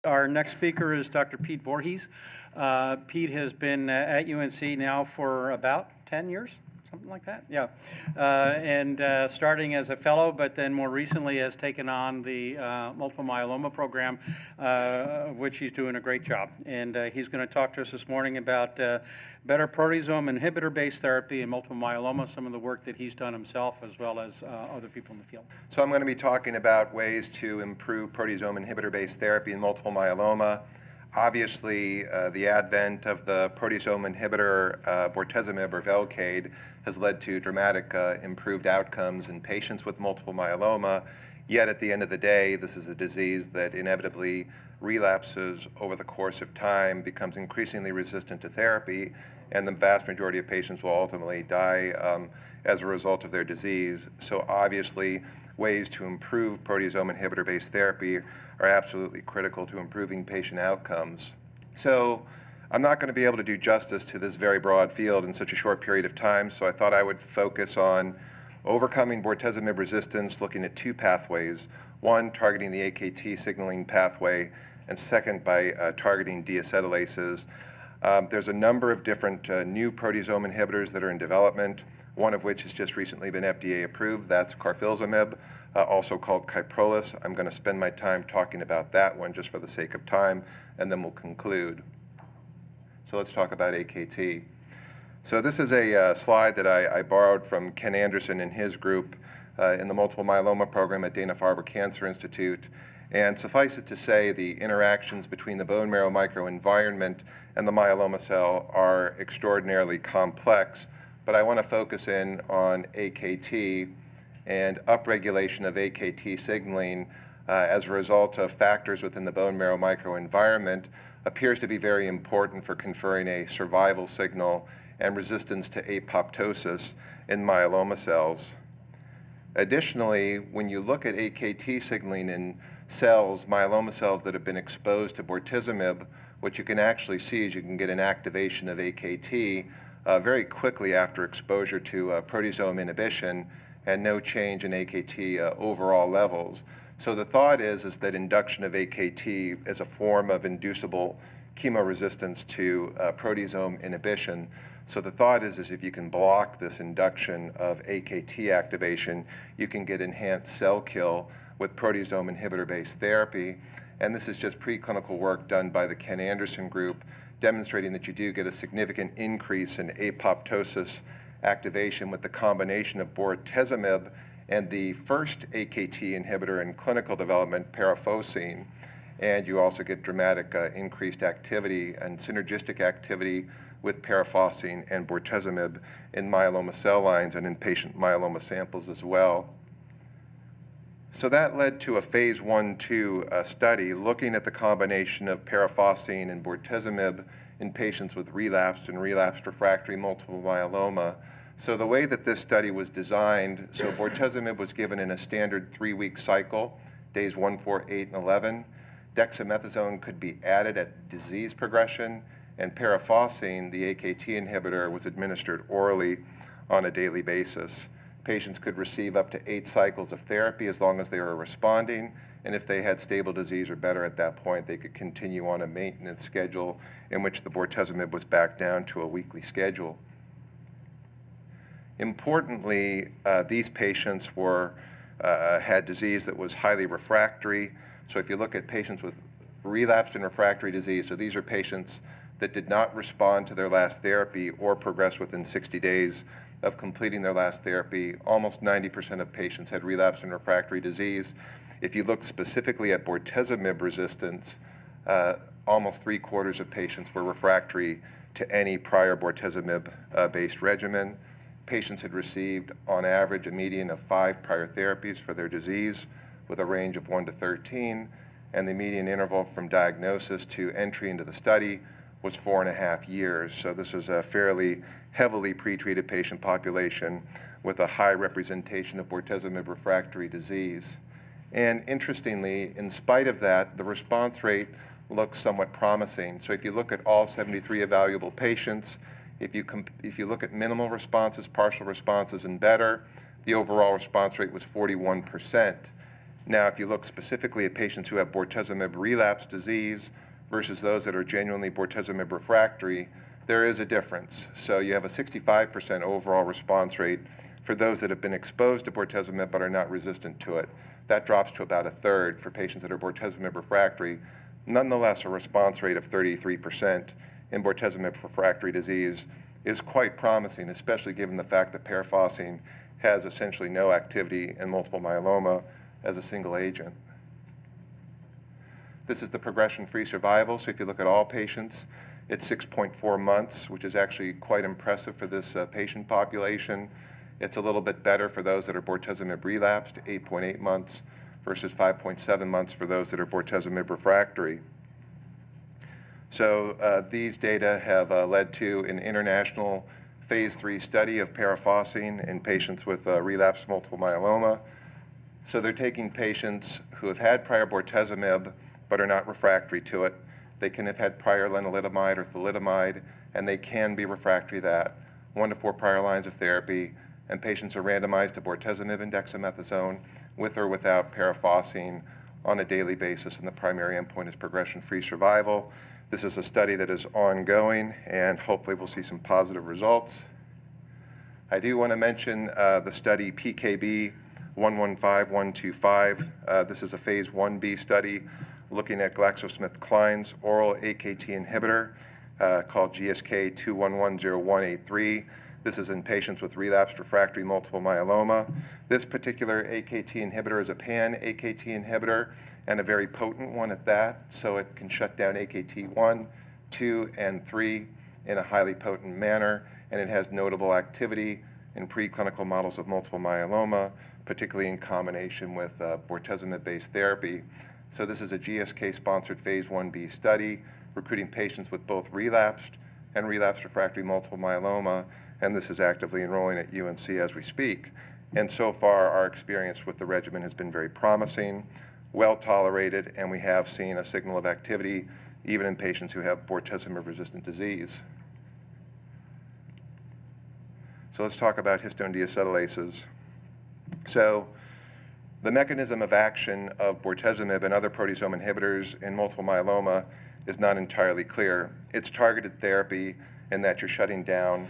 Our next speaker is Dr. Pete Voorhees. Pete has been at UNC now for about 10 years, something like that, yeah. And starting as a fellow, but then more recently has taken on the multiple myeloma program, which he's doing a great job. And he's going to talk to us this morning about better proteasome inhibitor-based therapy in multiple myeloma, some of the work that he's done himself as well as other people in the field. So I'm going to be talking about ways to improve proteasome inhibitor-based therapy in multiple myeloma. Obviously, the advent of the proteasome inhibitor Bortezomib or Velcade has led to dramatic improved outcomes in patients with multiple myeloma. Yet at the end of the day, this is a disease that inevitably relapses over the course of time, becomes increasingly resistant to therapy, and the vast majority of patients will ultimately die as a result of their disease. So obviously, ways to improve proteasome inhibitor-based therapy are absolutely critical to improving patient outcomes. So I'm not going to be able to do justice to this very broad field in such a short period of time, so I thought I would focus on overcoming Bortezomib resistance, looking at two pathways. One, targeting the AKT signaling pathway, and second, by targeting deacetylases. There's a number of different new proteasome inhibitors that are in development, one of which has just recently been FDA approved. That's Carfilzomib, also called Kyprolis. I'm going to spend my time talking about that one just for the sake of time, and then we'll conclude. So let's talk about AKT. So this is a slide that I borrowed from Ken Anderson and his group in the multiple myeloma program at Dana-Farber Cancer Institute. And suffice it to say, the interactions between the bone marrow microenvironment and the myeloma cell are extraordinarily complex. But I want to focus in on AKT and upregulation of AKT signaling as a result of factors within the bone marrow microenvironment appears to be very important for conferring a survival signal and resistance to apoptosis in myeloma cells. Additionally, when you look at AKT signaling in cells, myeloma cells that have been exposed to Bortezomib, what you can actually see is you can get an activation of AKT very quickly after exposure to proteasome inhibition and no change in AKT overall levels. So the thought is that induction of AKT is a form of inducible chemoresistance to proteasome inhibition. So the thought is if you can block this induction of AKT activation, you can get enhanced cell kill with proteasome inhibitor-based therapy. And this is just preclinical work done by the Ken Anderson group, demonstrating that you do get a significant increase in apoptosis activation with the combination of Bortezomib and the first AKT inhibitor in clinical development, Peripheral. And you also get dramatic increased activity and synergistic activity with Peripheral and Bortezomib in myeloma cell lines and in patient myeloma samples as well. So that led to a phase 1/2 study looking at the combination of Peripheral and Bortezomib in patients with relapsed and relapsed refractory multiple myeloma. So the way that this study was designed, so Bortezomib was given in a standard 3-week cycle, days 1, 4, 8, and 11. Dexamethasone could be added at disease progression, and Peripheral, the AKT inhibitor, was administered orally on a daily basis. Patients could receive up to 8 cycles of therapy as long as they were responding, and if they had stable disease or better at that point, they could continue on a maintenance schedule in which the Bortezomib was back down to a weekly schedule. Importantly, these patients had disease that was highly refractory. So if you look at patients with relapsed and refractory disease, so these are patients that did not respond to their last therapy or progress within 60 days of completing their last therapy, almost 90% of patients had relapsed and refractory disease. If you look specifically at Bortezomib resistance, almost 3/4 of patients were refractory to any prior Bortezomib-based regimen. Patients had received, on average, a median of 5 prior therapies for their disease with a range of 1 to 13, and the median interval from diagnosis to entry into the study was 4.5 years. So this was a fairly heavily pretreated patient population with a high representation of Bortezomib refractory disease. And interestingly, in spite of that, the response rate looks somewhat promising. So if you look at all 73 evaluable patients, if you look at minimal responses, partial responses, and better, the overall response rate was 41%. Now, if you look specifically at patients who have Bortezomib relapse disease versus those that are genuinely Bortezomib refractory, there is a difference. So you have a 65% overall response rate for those that have been exposed to Bortezomib but are not resistant to it. That drops to about a third for patients that are Bortezomib refractory. Nonetheless, a response rate of 33% in Bortezomib refractory disease is quite promising, especially given the fact that Peripheral has essentially no activity in multiple myeloma as a single agent. This is the progression-free survival. So if you look at all patients, it's 6.4 months, which is actually quite impressive for this patient population. It's a little bit better for those that are Bortezomib relapsed, 8.8 months versus 5.7 months for those that are Bortezomib refractory. So these data have led to an international phase 3 study of Peripheral in patients with relapsed multiple myeloma. So they're taking patients who have had prior Bortezomib but are not refractory to it. They can have had prior lenalidomide or thalidomide, and they can be refractory to that, 1 to 4 prior lines of therapy, and patients are randomized to Bortezomib and dexamethasone with or without Peripheral on a daily basis, and the primary endpoint is progression-free survival. This is a study that is ongoing, and hopefully we'll see some positive results. I do want to mention the study PKB 115125. This is a phase 1b study looking at GlaxoSmithKline's oral AKT inhibitor called GSK 2110183. This is in patients with relapsed refractory multiple myeloma. This particular AKT inhibitor is a pan-AKT inhibitor and a very potent one at that, so it can shut down AKT 1, 2, and 3 in a highly potent manner, and it has notable activity in preclinical models of multiple myeloma, particularly in combination with Bortezomib-based therapy. So this is a GSK-sponsored phase 1b study recruiting patients with both relapsed and relapsed refractory multiple myeloma, and this is actively enrolling at UNC as we speak. And so far, our experience with the regimen has been very promising, well tolerated, and we have seen a signal of activity even in patients who have Bortezomib-resistant disease. So let's talk about histone deacetylases. So the mechanism of action of Bortezomib and other proteasome inhibitors in multiple myeloma is not entirely clear. It's targeted therapy in that you're shutting down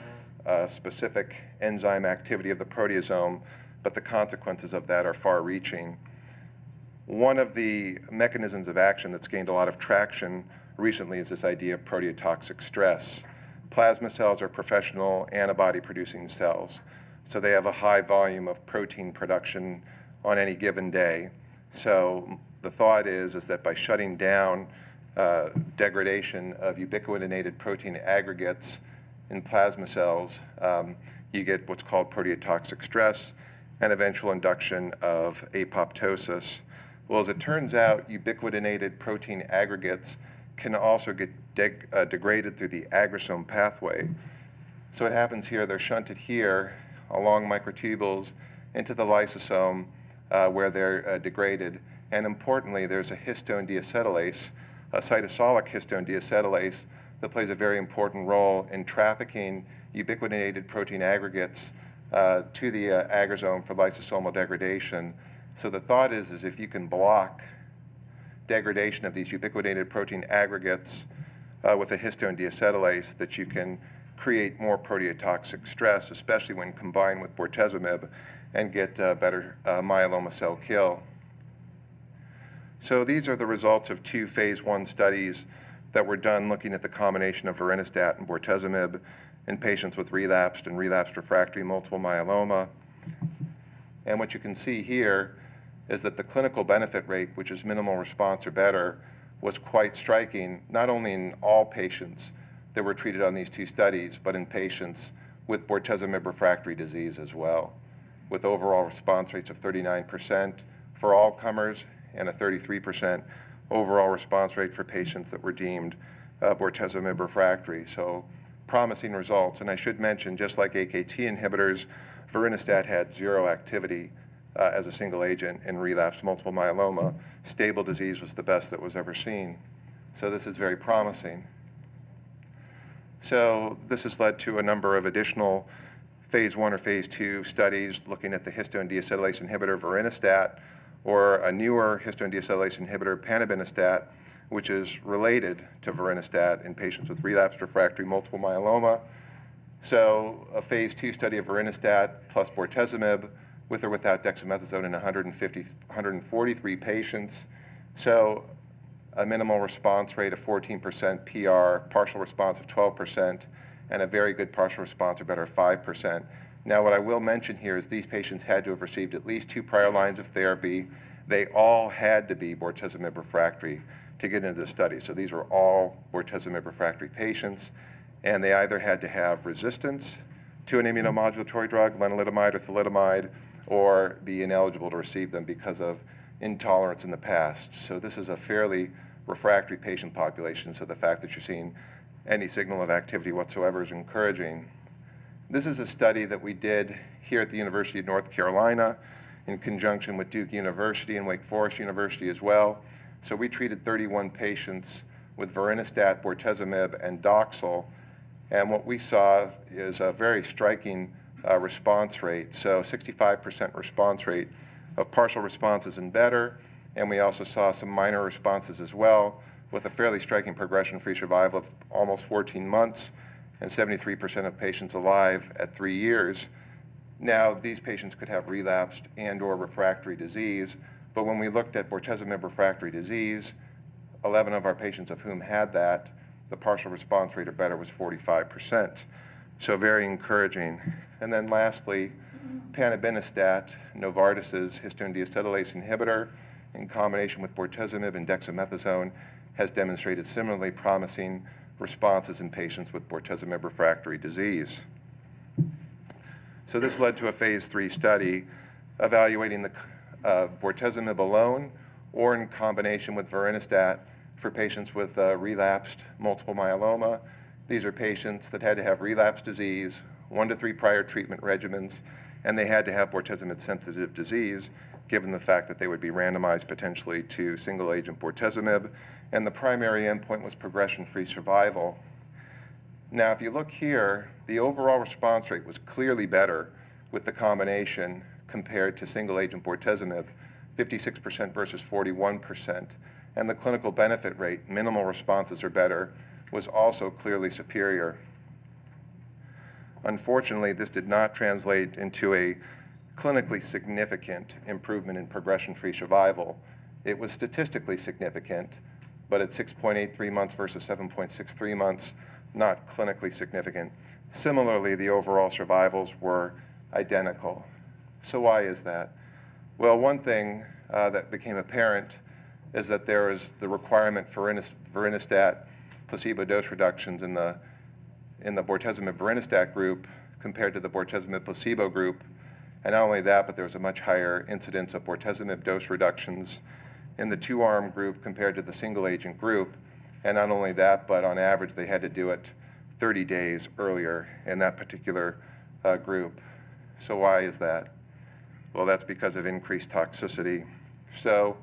specific enzyme activity of the proteasome, but the consequences of that are far-reaching. One of the mechanisms of action that's gained a lot of traction recently is this idea of proteotoxic stress. Plasma cells are professional antibody-producing cells, so they have a high volume of protein production on any given day. So the thought is that by shutting down degradation of ubiquitinated protein aggregates in plasma cells, you get what's called proteotoxic stress and eventual induction of apoptosis. Well, as it turns out, ubiquitinated protein aggregates can also get degraded through the Aggresome pathway. So what happens here, they're shunted here along microtubules into the lysosome where they're degraded. And importantly, there's a histone deacetylase, a cytosolic histone deacetylase, that plays a very important role in trafficking ubiquitinated protein aggregates to the Aggresome for lysosomal degradation. So the thought is if you can block degradation of these ubiquitinated protein aggregates with a histone deacetylase, that you can create more proteotoxic stress, especially when combined with Bortezomib, and get better myeloma cell kill. So these are the results of 2 phase 1 studies that were done looking at the combination of Vorinostat and Bortezomib in patients with relapsed and relapsed refractory multiple myeloma. And what you can see here is that the clinical benefit rate, which is minimal response or better, was quite striking, not only in all patients that were treated on these 2 studies, but in patients with Bortezomib refractory disease as well, with overall response rates of 39% for all comers and a 33% overall response rate for patients that were deemed Bortezomib refractory. So promising results. And I should mention, just like AKT inhibitors, Vorinostat had 0 activity as a single agent in relapsed multiple myeloma. Stable disease was the best that was ever seen. So this is very promising. So this has led to a number of additional phase 1 or phase 2 studies looking at the histone deacetylase inhibitor Vorinostat, or a newer histone deacetylase inhibitor, Panabinostat, which is related to Vorinostat in patients with relapsed refractory multiple myeloma. So a phase 2 study of Vorinostat plus Bortezomib with or without dexamethasone in 143 patients. So a minimal response rate of 14% PR, partial response of 12%, and a very good partial response or better of 5%. Now, what I will mention here is these patients had to have received at least 2 prior lines of therapy. They all had to be Bortezomib refractory to get into the study. So these were all Bortezomib refractory patients, and they either had to have resistance to an immunomodulatory drug, lenalidomide or thalidomide, or be ineligible to receive them because of intolerance in the past. So this is a fairly refractory patient population, so the fact that you're seeing any signal of activity whatsoever is encouraging. This is a study that we did here at the University of North Carolina in conjunction with Duke University and Wake Forest University as well. So we treated 31 patients with Vorinostat, Bortezomib, and Doxil, and what we saw is a very striking response rate. So 65% response rate of partial responses and better, and we also saw some minor responses as well, with a fairly striking progression-free survival of almost 14 months and 73% of patients alive at 3 years. Now, these patients could have relapsed and/or refractory disease, but when we looked at Bortezomib refractory disease, 11 of our patients of whom had that, the partial response rate or better was 45%. So very encouraging. And then lastly, Panabinostat, Novartis's histone deacetylase inhibitor, in combination with Bortezomib and dexamethasone, has demonstrated similarly promising responses in patients with Bortezomib refractory disease. So this led to a phase 3 study evaluating the Bortezomib alone or in combination with Vorinostat for patients with relapsed multiple myeloma. These are patients that had to have relapsed disease, 1 to 3 prior treatment regimens, and they had to have Bortezomib-sensitive disease, given the fact that they would be randomized potentially to single-agent Bortezomib, and the primary endpoint was progression-free survival. Now, if you look here, the overall response rate was clearly better with the combination compared to single-agent Bortezomib, 56% versus 41%, and the clinical benefit rate, minimal responses or better, was also clearly superior. Unfortunately, this did not translate into a clinically significant improvement in progression-free survival. It was statistically significant, but at 6.83 months versus 7.63 months, not clinically significant. Similarly, the overall survivals were identical. So why is that? Well, one thing that became apparent is that there is the requirement for Vorinostat placebo dose reductions in the Bortezomib Vorinostat group compared to the Bortezomib placebo group. And not only that, but there was a much higher incidence of Bortezomib dose reductions in the 2-arm group compared to the single-agent group. And not only that, but on average, they had to do it 30 days earlier in that particular group. So why is that? Well, that's because of increased toxicity. So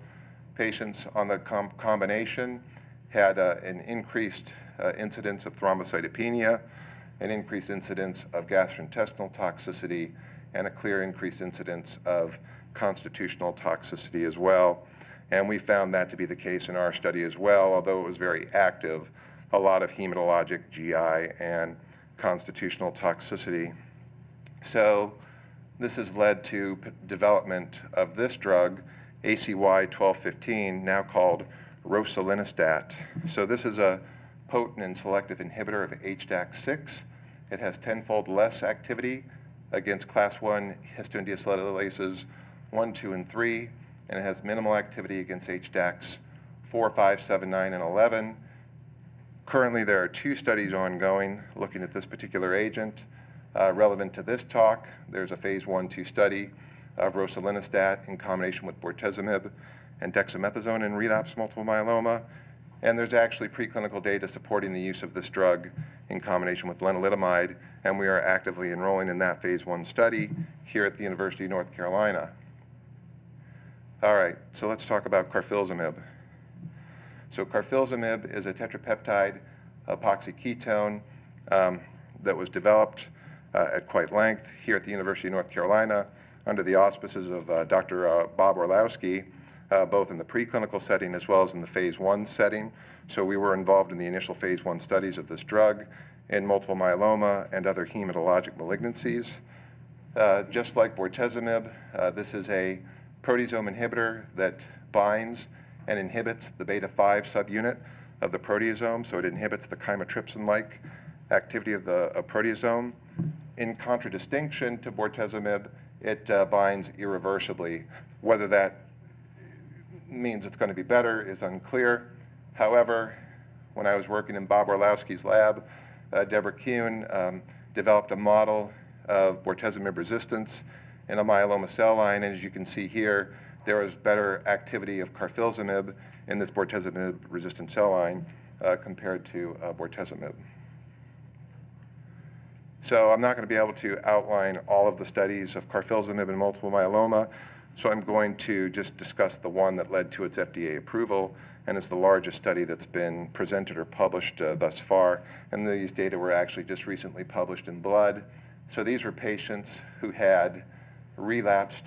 patients on the combination had an increased incidence of thrombocytopenia, an increased incidence of gastrointestinal toxicity, and a clear increased incidence of constitutional toxicity as well. And we found that to be the case in our study as well, although it was very active, a lot of hematologic, GI, and constitutional toxicity. So this has led to development of this drug, ACY-1215, now called Rosalinostat. So this is a potent and selective inhibitor of HDAC6. It has 10-fold less activity against class 1 histone deacetylases 1, 2, and 3, and it has minimal activity against HDACs 4, 5, 7, 9, and 11. Currently, there are 2 studies ongoing looking at this particular agent. Relevant to this talk, there's a phase 1/2 study of Rosalinostat in combination with Bortezomib and dexamethasone in relapsed multiple myeloma. And there's actually preclinical data supporting the use of this drug in combination with lenalidomide, and we are actively enrolling in that phase 1 study here at the University of North Carolina. All right, so let's talk about Carfilzomib. So Carfilzomib is a tetrapeptide epoxy ketone that was developed at quite length here at the University of North Carolina under the auspices of Dr. Bob Orlowski, both in the preclinical setting as well as in the phase 1 setting. So we were involved in the initial phase 1 studies of this drug in multiple myeloma and other hematologic malignancies. Just like Bortezomib, this is a proteasome inhibitor that binds and inhibits the beta-5 subunit of the proteasome, so it inhibits the chymotrypsin-like activity of the proteasome. In contradistinction to Bortezomib, it binds irreversibly. Whether that means it's going to be better is unclear. However, when I was working in Bob Orlowski's lab, Deborah Kuhn developed a model of Bortezomib resistance in a myeloma cell line, and as you can see here, there was better activity of Carfilzomib in this Bortezomib-resistant cell line compared to Bortezomib. So I'm not going to be able to outline all of the studies of Carfilzomib in multiple myeloma, so I'm going to just discuss the one that led to its FDA approval, and is the largest study that's been presented or published thus far. And these data were actually just recently published in Blood. So these were patients who had relapsed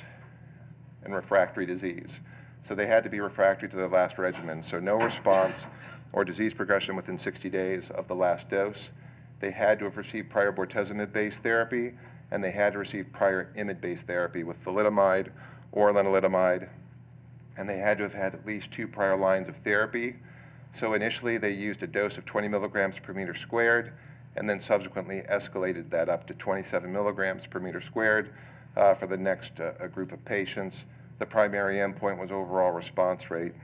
and refractory disease. So they had to be refractory to their last regimen. So no response or disease progression within 60 days of the last dose. They had to have received prior Bortezomib-based therapy, and they had to receive prior IMiD-based therapy with thalidomide or lenalidomide, and they had to have had at least 2 prior lines of therapy. So initially they used a dose of 20 milligrams per meter squared, and then subsequently escalated that up to 27 milligrams per meter squared for the next group of patients. The primary endpoint was overall response rate.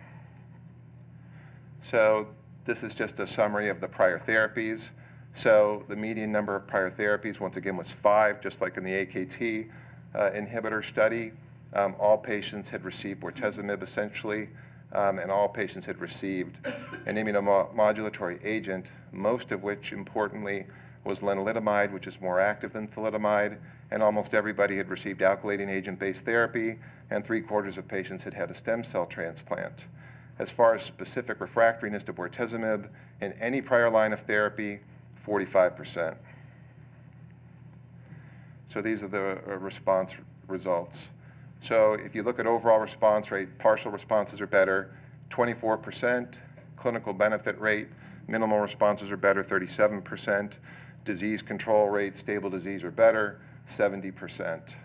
So this is just a summary of the prior therapies. So the median number of prior therapies, once again, was 5, just like in the AKT inhibitor study. All patients had received Bortezomib essentially, and all patients had received an immunomodulatory agent, most of which, importantly, was lenalidomide, which is more active than thalidomide, and almost everybody had received alkylating agent-based therapy, and 3/4 of patients had had a stem cell transplant. As far as specific refractoriness to Bortezomib, in any prior line of therapy, 45%. So these are the response results. So if you look at overall response rate, partial responses are better, 24%. Clinical benefit rate, minimal responses are better, 37%. Disease control rate, stable disease or better, 70%.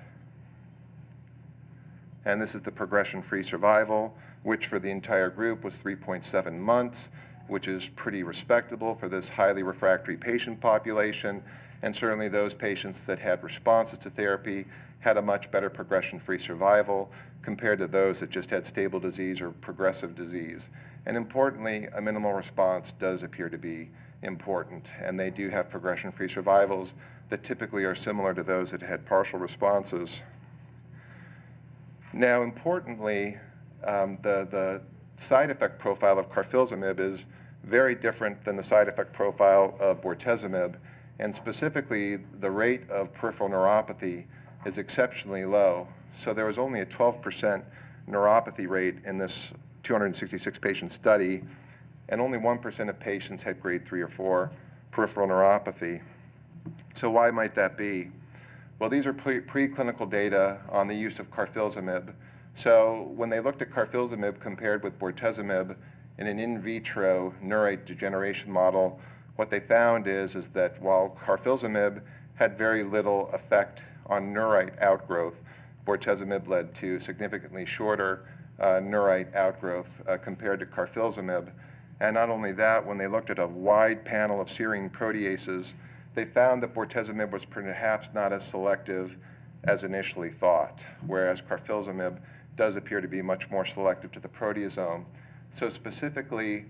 And this is the progression-free survival, which for the entire group was 3.7 months, which is pretty respectable for this highly refractory patient population. And certainly those patients that had responses to therapy had a much better progression-free survival compared to those that just had stable disease or progressive disease. And importantly, a minimal response does appear to be important, and they do have progression-free survivals that typically are similar to those that had partial responses. Now, importantly, the side effect profile of Carfilzomib is very different than the side effect profile of Bortezomib, and specifically, the rate of peripheral neuropathy is exceptionally low. So there was only a 12% neuropathy rate in this 266 patient study, and only 1% of patients had grade 3 or 4 peripheral neuropathy. So why might that be? Well, these are preclinical data on the use of Carfilzomib. So when they looked at Carfilzomib compared with Bortezomib in an in vitro neurite degeneration model, what they found is that while Carfilzomib had very little effect on neurite outgrowth, Bortezomib led to significantly shorter neurite outgrowth compared to Carfilzomib. And not only that, when they looked at a wide panel of serine proteases, they found that Bortezomib was perhaps not as selective as initially thought, whereas Carfilzomib does appear to be much more selective to the proteasome. So specifically,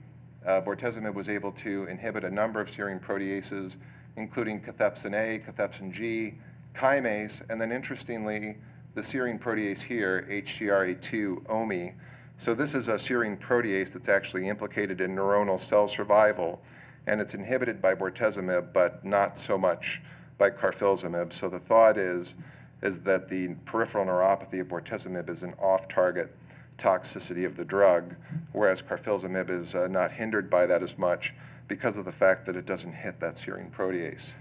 Bortezomib was able to inhibit a number of serine proteases, including cathepsin A, cathepsin G, chymase, and then interestingly, the serine protease here, HCRA2 OMI. So this is a serine protease that's actually implicated in neuronal cell survival, and it's inhibited by Bortezomib, but not so much by Carfilzomib. So the thought is that the peripheral neuropathy of Bortezomib is an off-target toxicity of the drug, whereas Carfilzomib is not hindered by that as much because of the fact that it doesn't hit that serine protease.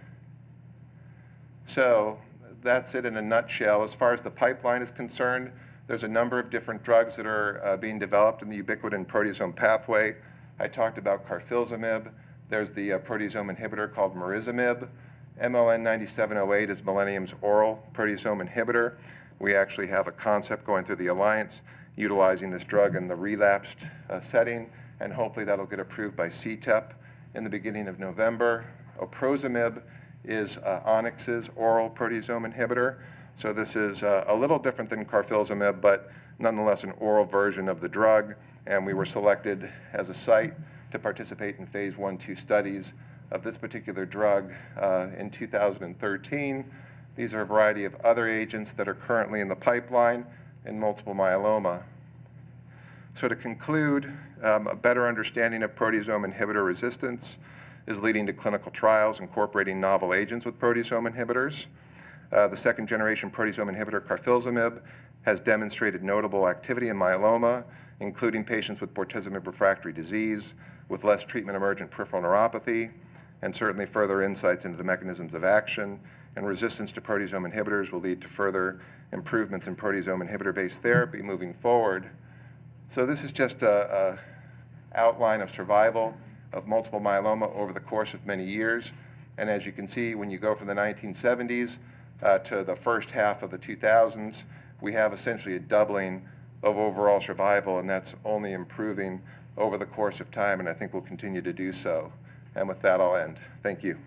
So that's it in a nutshell. As far as the pipeline is concerned, there's a number of different drugs that are being developed in the ubiquitin proteasome pathway. I talked about Carfilzomib. There's the proteasome inhibitor called Bortezomib. MLN 9708 is Millennium's oral proteasome inhibitor. We actually have a concept going through the alliance utilizing this drug in the relapsed setting, and hopefully that'll get approved by CTEP in the beginning of November. Oprozomib is Onyx's oral proteasome inhibitor. So this is a little different than Carfilzomib, but nonetheless an oral version of the drug, and we were selected as a site to participate in phase 1/2 studies of this particular drug in 2013. These are a variety of other agents that are currently in the pipeline in multiple myeloma. So to conclude, a better understanding of proteasome inhibitor resistance is leading to clinical trials incorporating novel agents with proteasome inhibitors. The second generation proteasome inhibitor, Carfilzomib, has demonstrated notable activity in myeloma, including patients with Bortezomib refractory disease, with less treatment emergent peripheral neuropathy, and certainly further insights into the mechanisms of action. And resistance to proteasome inhibitors will lead to further improvements in proteasome inhibitor-based therapy moving forward. So this is just an outline of survival of multiple myeloma over the course of many years. And as you can see, when you go from the 1970s to the first half of the 2000s, we have essentially a doubling of overall survival, and that's only improving over the course of time, and I think we'll continue to do so. And with that, I'll end. Thank you.